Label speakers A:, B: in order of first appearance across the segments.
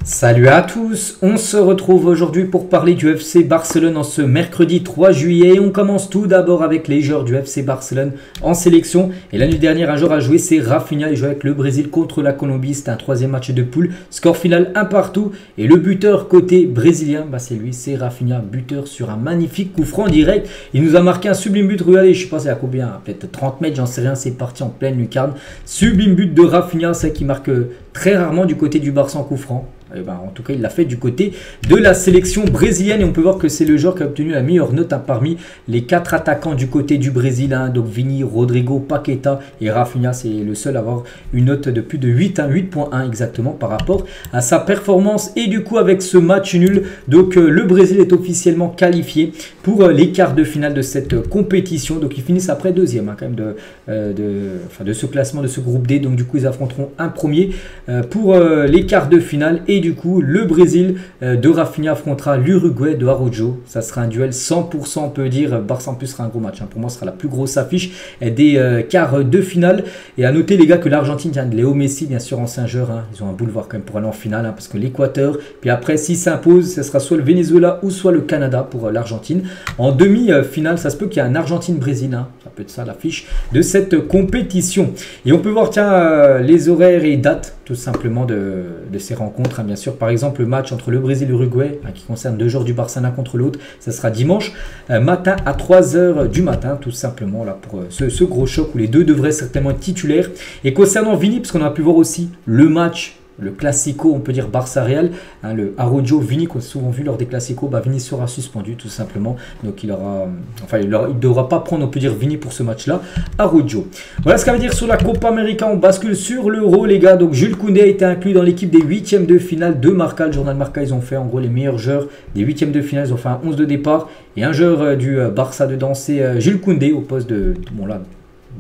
A: Salut à tous, on se retrouve aujourd'hui pour parler du FC Barcelone en ce mercredi 3 juillet. On commence tout d'abord avec les joueurs du FC Barcelone en sélection. Et l'année dernière, un joueur à jouer, c'est Rafinha. Il joue avec le Brésil contre la Colombie. C'était un troisième match de poule. Score final 1 partout. Et le buteur côté brésilien, c'est lui, c'est Rafinha, buteur sur un magnifique coup franc direct. Il nous a marqué un sublime but. Regardez, je sais pas c'est à combien, peut-être 30 mètres, j'en sais rien. C'est parti en pleine lucarne. Sublime but de Rafinha, c'est qui marque très rarement du côté du Barça en coup franc. En tout cas, il l'a fait du côté de la sélection brésilienne et on peut voir que c'est le joueur qui a obtenu la meilleure note parmi les 4 attaquants du côté du Brésil. Donc Vini, Rodrigo, Paqueta et Rafinha, c'est le seul à avoir une note de plus de 8, 8.1 exactement par rapport à sa performance. Et du coup, avec ce match nul, donc le Brésil est officiellement qualifié pour les quarts de finale de cette compétition. Donc ils finissent après deuxième quand même de ce classement, de ce groupe D. Donc du coup, ils affronteront un premier pour les quarts de finale. Et du coup, le Brésil de Rafinha affrontera l'Uruguay de Araujo. Ça sera un duel 100%, on peut dire. Barça en plus sera un gros match. Pour moi, ce sera la plus grosse affiche des quarts de finale. Et à noter, les gars, que l'Argentine vient de Léo Messi, bien sûr, ancien joueur. Ils ont un boulevard quand même pour aller en finale. Parce que l'Équateur, puis après, s'il s'impose, ce sera soit le Venezuela ou soit le Canada pour l'Argentine. En demi-finale, ça se peut qu'il y ait un Argentine-Brésil. Ça peut être ça l'affiche de cette compétition. Et on peut voir, tiens, les horaires et dates, tout simplement, de ces rencontres. Bien sûr, par exemple, le match entre le Brésil et l'Uruguay, qui concerne 2 joueurs du Barça l'un contre l'autre, ça sera dimanche matin à 3 h du matin, tout simplement, là, pour ce gros choc où les deux devraient certainement être titulaires. Et concernant Vini, parce qu'on a pu voir aussi le match, le Classico, on peut dire Barça-Real, le Araujo, Vini, qu'on a souvent vu lors des Classicos, Vini sera suspendu tout simplement. Donc il ne devra pas prendre, on peut dire, Vini pour ce match-là, Araujo. Voilà ce qu'on va dire sur la Copa América. On bascule sur l'Euro, les gars. Donc Jules Koundé a été inclus dans l'équipe des 8e de finale de Marca. Le journal Marca, ils ont fait en gros les meilleurs joueurs des 8e de finale. Ils ont fait un 11 de départ. Et un joueur du Barça dedans, c'est Jules Koundé au poste de... Bon là,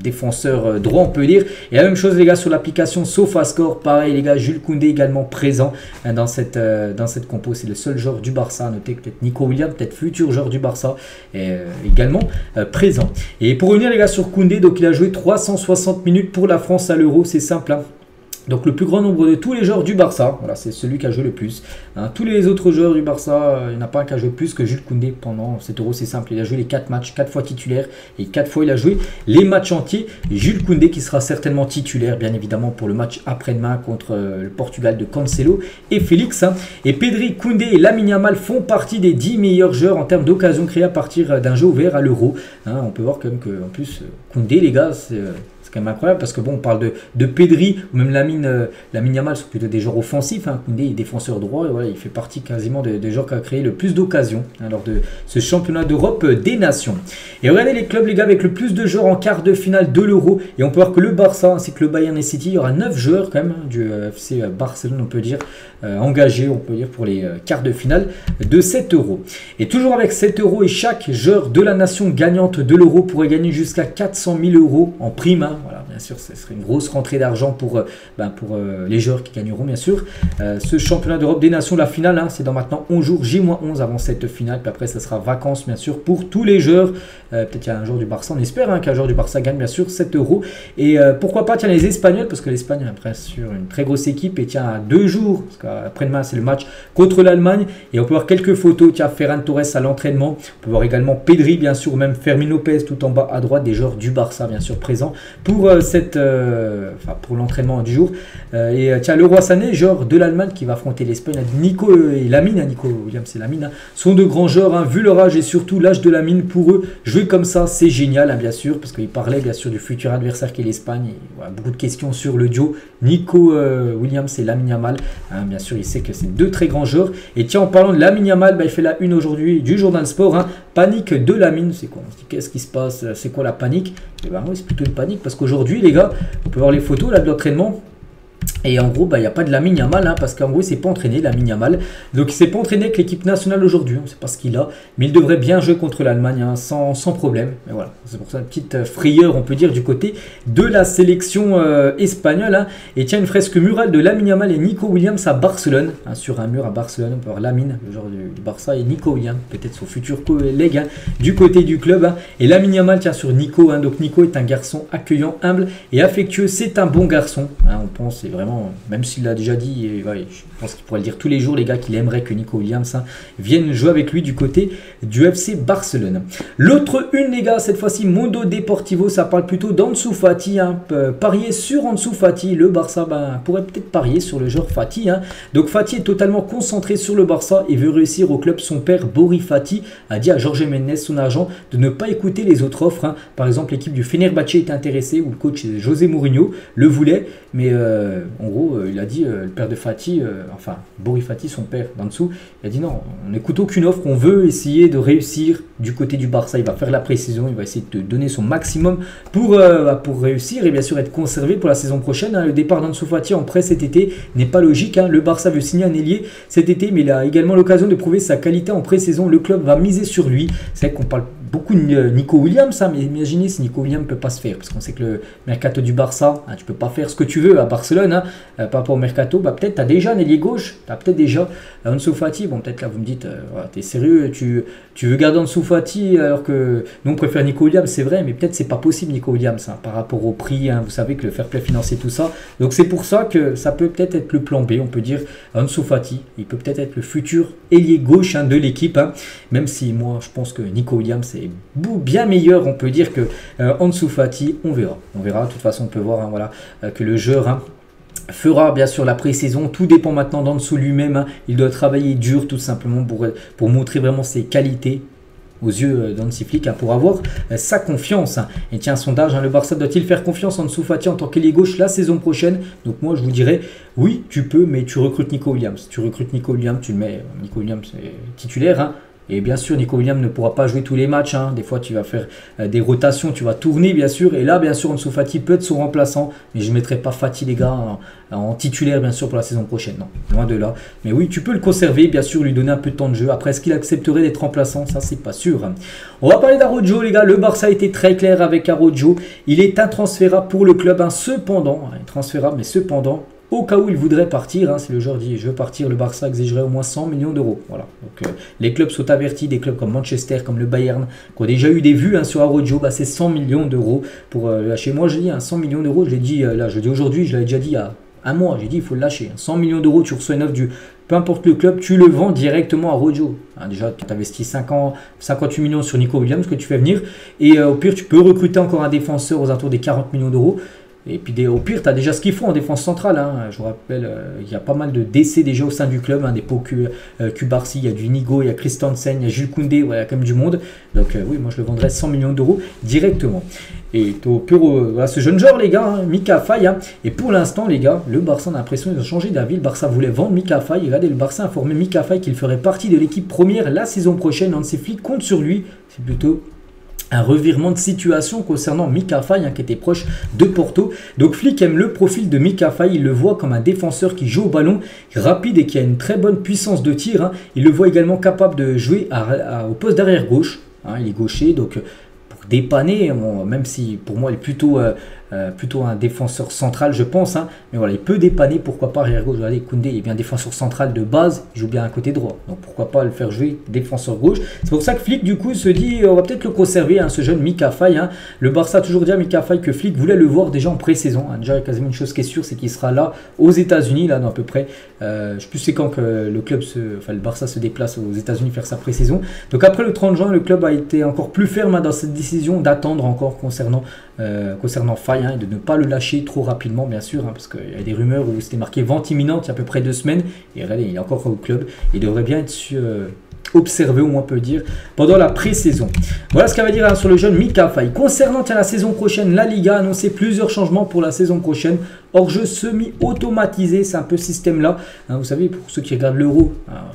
A: défenseur droit, on peut dire. Et la même chose, les gars, sur l'application SofaScore, pareil, les gars, Jules Koundé également présent dans cette compo. C'est le seul joueur du Barça. Notez que peut-être Nico Williams, peut-être futur joueur du Barça, est également présent. Et pour revenir, les gars, sur Koundé, donc il a joué 360 minutes pour la France à l'Euro. C'est simple, Donc le plus grand nombre de tous les joueurs du Barça, voilà, c'est celui qui a joué le plus. Tous les autres joueurs du Barça, il n'y en a pas un qui a joué plus que Jules Koundé pendant cet Euro, c'est simple. Il a joué les 4 matchs, 4 fois titulaire et 4 fois il a joué les matchs entiers. Et Jules Koundé qui sera certainement titulaire, bien évidemment, pour le match après-demain contre le Portugal de Cancelo et Félix. Et Pedri, Koundé et Lamine Yamal font partie des 10 meilleurs joueurs en termes d'occasions créées à partir d'un jeu ouvert à l'Euro. On peut voir quand même qu'en plus, Koundé, les gars, c'est quand même incroyable parce que bon, on parle de Pedri ou même Lamine Yamal sont plutôt des joueurs offensifs. Koundé est défenseur droit et voilà, il fait partie quasiment des joueurs qui a créé le plus d'occasions lors de ce championnat d'Europe des nations. Et regardez les clubs, les gars, avec le plus de joueurs en quart de finale de l'Euro. Et on peut voir que le Barça ainsi que le Bayern et City, il y aura 9 joueurs quand même du FC Barcelone, on peut dire, engagés, on peut dire, pour les quarts de finale de cet Euro. Et toujours avec cet Euro, et chaque joueur de la nation gagnante de l'Euro pourrait gagner jusqu'à 400 000 € en prime. Voilà, bien sûr, ce serait une grosse rentrée d'argent pour les joueurs qui gagneront, bien sûr. Ce championnat d'Europe des nations, la finale, c'est dans maintenant 11 jours, J-11 avant cette finale. Puis après, ça sera vacances, bien sûr, pour tous les joueurs. Peut-être qu'il y a un joueur du Barça, on espère qu'un joueur du Barça gagne, bien sûr, 7 €. Et pourquoi pas, tiens, les Espagnols, parce que l'Espagne est bien sûr une très grosse équipe. Et tiens, à 2 jours, parce qu'après-demain, c'est le match contre l'Allemagne. Et on peut voir quelques photos. Tiens, Ferran Torres à l'entraînement. On peut voir également Pedri, bien sûr, ou même Fermin Lopez, tout en bas à droite, des joueurs du Barça, bien sûr, présents pour l'entraînement du jour. Et tiens, le Roi Sané, joueur de l'Allemagne qui va affronter l'Espagne. Nico et Lamine, Nico Williams et Lamine, sont de grands joueurs, vu leur âge et surtout l'âge de Lamine. Pour eux, jouer comme ça, c'est génial, bien sûr, parce qu'il parlait bien sûr du futur adversaire qui est l'Espagne. Voilà, beaucoup de questions sur le duo Nico Williams et Lamine Yamal. Bien sûr, il sait que c'est 2 très grands joueurs. Et tiens, en parlant de Lamine Yamal, il fait la une aujourd'hui du journal Sport. Panique de Lamine, c'est quoi? Qu'est-ce qui se passe? C'est quoi la panique? Et oui, c'est plutôt une panique parce qu'aujourd'hui, les gars, on peut voir les photos là de l'entraînement. Et en gros, il n'y a pas de Lamine Yamal, parce qu'en gros, il ne s'est pas entraîné, Lamine Yamal. Donc, il ne s'est pas entraîné avec l'équipe nationale aujourd'hui. On ne sait pas ce qu'il a. Mais il devrait bien jouer contre l'Allemagne, sans problème. Mais voilà, c'est pour ça une petite frayeur, on peut dire, du côté de la sélection espagnole. Et tiens, une fresque murale de Lamine Yamal et Nico Williams à Barcelone. Sur un mur à Barcelone, on peut voir Lamine, le joueur du Barça, et Nico Williams, peut-être son futur collègue, du côté du club. Et Lamine Yamal, tiens, sur Nico. Donc, Nico est un garçon accueillant, humble et affectueux. C'est un bon garçon. On pense, c'est vraiment vraiment, même s'il l'a déjà dit, et, ouais, je pense qu'il pourrait le dire tous les jours, les gars, qu'il aimerait que Nico Williams vienne jouer avec lui du côté du FC Barcelone. L'autre une, les gars, cette fois-ci, Mundo Deportivo, ça parle plutôt d'Ansu Fati. Parier sur Ansu Fati, le Barça pourrait peut-être parier sur le joueur Fati. Donc Fati est totalement concentré sur le Barça et veut réussir au club. Son père, Bori Fati, a dit à Jorge Mendes, son agent, de ne pas écouter les autres offres. Par exemple, l'équipe du Fenerbahçe est intéressée, ou le coach José Mourinho le voulait, mais en gros, il a dit, le père de Fati, enfin Bori Fati, son père d'Ansu, il a dit non, on n'écoute aucune offre, on veut essayer de réussir du côté du Barça. Il va faire la pré-saison, il va essayer de donner son maximum pour réussir et bien sûr être conservé pour la saison prochaine. Le départ d'Ansu Fati en prêt cet été n'est pas logique. Le Barça veut signer un ailier cet été, mais il a également l'occasion de prouver sa qualité en pré-saison. Le club va miser sur lui. C'est vrai qu'on parle beaucoup de Nico Williams, mais imaginez si Nico Williams ne peut pas se faire, parce qu'on sait que le mercato du Barça, tu ne peux pas faire ce que tu veux à Barcelone, par rapport au mercato. Peut-être tu as déjà un ailier gauche, tu as peut-être déjà Ansu Fati. Bon, peut-être là vous me dites, tu es sérieux, tu veux garder Ansu Fati alors que nous on préfère Nico Williams, c'est vrai, mais peut-être c'est pas possible Nico Williams par rapport au prix. Vous savez que le fair play financier, tout ça. Donc c'est pour ça que ça peut peut-être être le plan B. On peut dire Ansu Fati, il peut peut-être être le futur ailier gauche de l'équipe, même si moi je pense que Nico Williams est bien meilleur, on peut dire, que Ansu Fati. On verra, de toute façon on peut voir voilà, que le joueur fera bien sûr la pré-saison. Tout dépend maintenant d'Ansu lui-même. Il doit travailler dur tout simplement pour montrer vraiment ses qualités aux yeux d'Hansi Flick, pour avoir sa confiance. Et tiens, un sondage, le Barça doit-il faire confiance à Ansu Fati en tant qu'ailier gauche la saison prochaine? Donc moi je vous dirais oui, tu peux, mais tu recrutes Nico Williams. Tu recrutes Nico Williams, tu le mets, Nico Williams titulaire. Et bien sûr, Nico Williams ne pourra pas jouer tous les matchs. Des fois, tu vas faire des rotations, tu vas tourner, bien sûr. Et là, bien sûr, Ansu Fati peut être son remplaçant. Mais je ne mettrai pas Fati, les gars, en titulaire, bien sûr, pour la saison prochaine. Non, loin de là. Mais oui, tu peux le conserver, bien sûr, lui donner un peu de temps de jeu. Après, est-ce qu'il accepterait d'être remplaçant? Ça, c'est pas sûr. On va parler d'Araujo, les gars. Le Barça a été très clair avec Araujo. Il est intransférable pour le club. Cependant, intransférable, mais cependant, au cas où il voudrait partir, si le joueur dit je veux partir, le Barça exigerait au moins 100 millions d'euros. Voilà. Donc les clubs sont avertis, des clubs comme Manchester, comme le Bayern, qui ont déjà eu des vues sur Araujo, c'est 100 millions d'euros pour lâcher. Moi je dis 100 millions d'euros, je l'ai dit là, je dis aujourd'hui, je l'avais déjà dit il y a un mois, j'ai dit il faut le lâcher. 100 millions d'euros, tu reçois une offre du peu importe le club, tu le vends directement à Araujo. Déjà, tu investis 58 millions sur Nico Williams que tu fais venir, et au pire, tu peux recruter encore un défenseur aux alentours des 40 millions d'euros. Et puis au pire, tu as déjà ce qu'il faut en défense centrale. Je vous rappelle, il y a pas mal de décès déjà au sein du club. Des Pau Cubarsi, il y a du Nigo, il y a Christensen, il y a Jules Koundé, il y a quand même du monde. Donc oui, moi je le vendrais 100 millions d'euros directement. Et au pire, voilà, ce jeune joueur, les gars, Mika Faye. Et pour l'instant, les gars, le Barça, on a l'impression qu'ils ont changé d'avis. Le Barça voulait vendre Mika Faye. Regardez, le Barça a informé Mika Faye qu'il ferait partie de l'équipe première la saison prochaine. Hansi Flick compte sur lui. C'est plutôt un revirement de situation concernant Mika Faye, qui était proche de Porto. Donc Flick aime le profil de Mika Faye, il le voit comme un défenseur qui joue au ballon, rapide et qui a une très bonne puissance de tir. Il le voit également capable de jouer au poste d'arrière gauche. Il est gaucher, donc pour dépanner, même si pour moi il est plutôt un défenseur central, je pense. Mais voilà, il peut dépanner, pourquoi pas arrière gauche. Regardez, Koundé il est bien défenseur central de base, il joue bien à côté droit. Donc pourquoi pas le faire jouer défenseur gauche. C'est pour ça que Flick, du coup, se dit on va peut-être le conserver, ce jeune Mika Faye. Le Barça a toujours dit à Mika Faye que Flick voulait le voir déjà en pré-saison. Déjà, il y a quasiment une chose qui est sûre, c'est qu'il sera là aux États-Unis, là, dans à peu près. Je ne sais plus c'est quand que le Barça se déplace aux États-Unis faire sa pré-saison. Donc après le 30 juin, le club a été encore plus ferme dans cette décision d'attendre encore concernant Faye. Et de ne pas le lâcher trop rapidement, bien sûr, parce qu'il y a des rumeurs où c'était marqué vente imminente il y a à peu près 2 semaines, et regardez, il est encore au club, il devrait bien être observé, au moins on peut dire, pendant la pré-saison. Voilà ce qu'elle va dire sur le jeune Mika Faye. Concernant la saison prochaine, la Liga a annoncé plusieurs changements pour la saison prochaine. Hors-jeu semi-automatisé, c'est un peu ce système-là. Vous savez, pour ceux qui regardent l'Euro,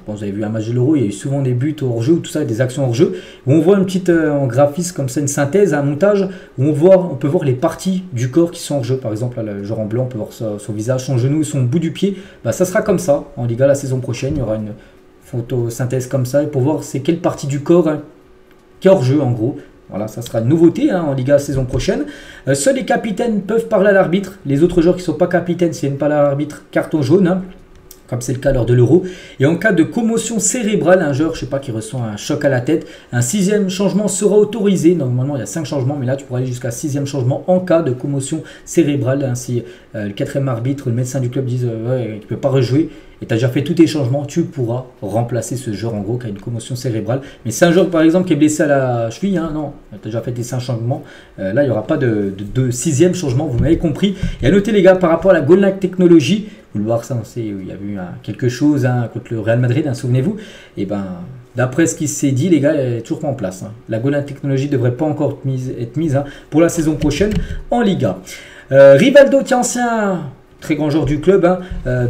A: vous avez vu un match de l'Euro, il y a eu souvent des buts hors-jeu, ou tout ça, des actions hors-jeu, où on voit une petite, en graphisme comme ça, une synthèse, un montage, où on peut voir les parties du corps qui sont hors-jeu. Par exemple, là, le joueur en blanc, on peut voir son visage, son genou, son bout du pied. Ça sera comme ça en Liga la saison prochaine. Il y aura une photosynthèse comme ça, et pour voir c'est quelle partie du corps qui est hors jeu en gros. Voilà, ça sera une nouveauté en Liga la saison prochaine. Seuls les capitaines peuvent parler à l'arbitre. Les autres joueurs qui ne sont pas capitaines, s'ils ne viennent pas à l'arbitre, carton jaune. comme c'est le cas lors de l'Euro. Et en cas de commotion cérébrale, un joueur, je sais pas, qui ressent un choc à la tête, un 6e changement sera autorisé. Normalement, il y a 5 changements, mais là, tu pourras aller jusqu'à 6e changement en cas de commotion cérébrale. Ainsi, le 4e arbitre, le médecin du club disent ouais, tu ne peux pas rejouer. Et tu as déjà fait tous tes changements, tu pourras remplacer ce joueur en gros qui a une commotion cérébrale. Mais c'est un joueur par exemple qui est blessé à la cheville, hein, non, tu as déjà fait tes 5 changements. Là, il n'y aura pas de 6e changement, vous m'avez compris. Et à noter les gars, par rapport à la Goal Line Technology, vous le voir ça, on sait, il y a eu quelque chose contre le Real Madrid, hein, souvenez-vous. Et ben, d'après ce qui s'est dit, les gars, elle est toujours pas en place. Hein. La Goal Line Technology ne devrait pas encore être mise hein, pour la saison prochaine en Liga. Rivaldo, tiens, ancien... très grand joueur du club, hein.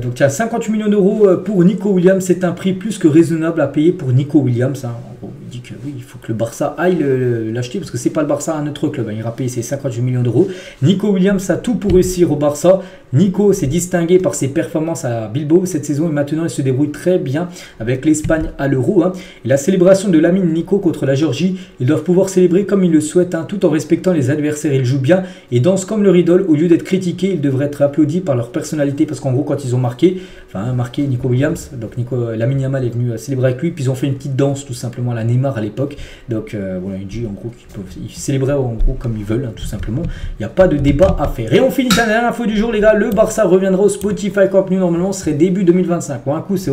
A: Donc il y a 58 millions d'euros pour Nico Williams, c'est un prix plus que raisonnable à payer pour Nico Williams. Hein. En gros, il dit que oui, il faut que le Barça aille l'acheter parce que c'est pas le Barça, un autre club. Hein. Il ira payer ses 58 millions d'euros. Nico Williams a tout pour réussir au Barça. Nico s'est distingué par ses performances à Bilbao cette saison et maintenant il se débrouille très bien avec l'Espagne à l'Euro. Hein. Et la célébration de Lamine Nico contre la Géorgie, ils doivent pouvoir célébrer comme ils le souhaitent, hein, tout en respectant les adversaires. Ils jouent bien et dansent comme leur idole. Au lieu d'être critiqués, ils devraient être applaudis par leur personnalité parce qu'en gros quand ils ont marqué Nico Williams, donc Lamine Yamal est venu célébrer avec lui, puis ils ont fait une petite danse tout simplement à la Neymar à l'époque. Donc voilà, il dit en gros qu'ils célébraient en gros comme ils veulent, hein, tout simplement. Il n'y a pas de débat à faire. Et on finit la dernière info du jour les gars, le Barça reviendra au Spotify Camp Nou, normalement ce serait début 2025. Bon, un coup c'est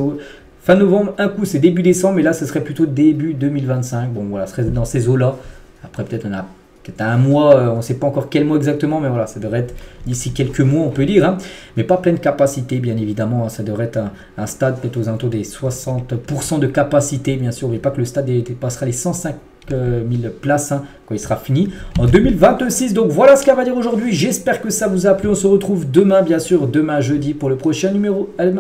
A: fin novembre, un coup c'est début décembre, mais là ce serait plutôt début 2025. Bon voilà, ce serait dans ces eaux là. Après peut-être on a peut-être un mois, on ne sait pas encore quel mois exactement, mais voilà, ça devrait être d'ici quelques mois, on peut dire, hein, mais pas pleine capacité, bien évidemment, hein, ça devrait être un stade peut-être aux alentours des 60% de capacité, bien sûr, mais pas que le stade dépassera les 105 000 places hein, quand il sera fini en 2026. Donc voilà ce qu'elle va dire aujourd'hui, j'espère que ça vous a plu, on se retrouve demain, bien sûr, demain jeudi pour le prochain numéro. Allez,